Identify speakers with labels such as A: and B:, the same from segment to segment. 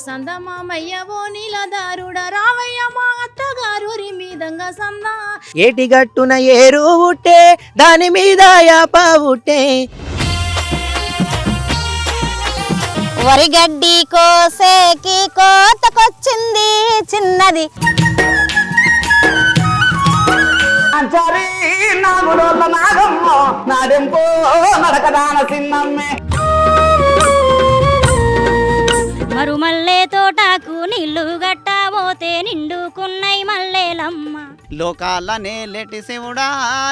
A: సందమామయ్య ఓ నీలదారుడ రావయ్య మా అత్తగారు మీదంగా సందా.
B: ఏటి గట్టున ఏరు ఉట్టే దాని మీద యాప ఉట్టే
C: వరిగడ్డి కోసేకి కోతకొచ్చింది చిన్నది.
D: మరుమల్లే తోటకు నీళ్లు గట్టబోతే నిండుకున్నై మల్లెలమ్మ.
E: లోకాల నేలెటి శివుడా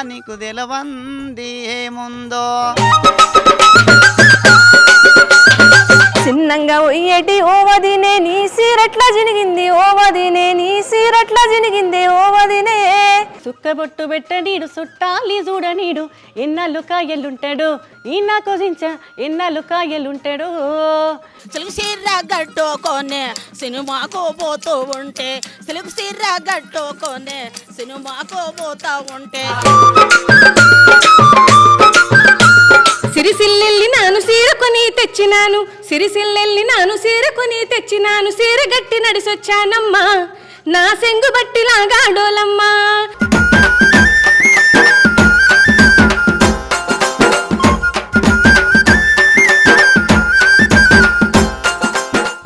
E: నీకు తెలవంది ఏముందో.
F: చిన్నంగా ఒయ్యేటి ఓ వదినే నీ సీరట్ల జినిగింది ఓ వదినే నీ సీరట్ల జినిగింది ఓ వదినే.
G: సుక్కబొట్టు పెట్టనీడు సుట్టాలి చూడనీడు ఎన్నాళ్ళు కాయలుంటాడు ఈయన కొజించ ఎన్నాళ్ళు కాయలుంటాడు.
A: సిలుకు సీర గట్టుకొనే సినిమాకు పోతూ ఉంటే సిలుకు సీర గట్టుకొనే సినిమాకు పోతా ఉంటే
F: సిరిసిల్లెల్లి నాను సీర కొని తెచ్చినాను సిరిసిల్లెల్లి నాను సీర కొని తెచ్చినాను సీర గట్టి నడిసొచ్చానమ్మా నా సెంగు బట్టిలాగా డోల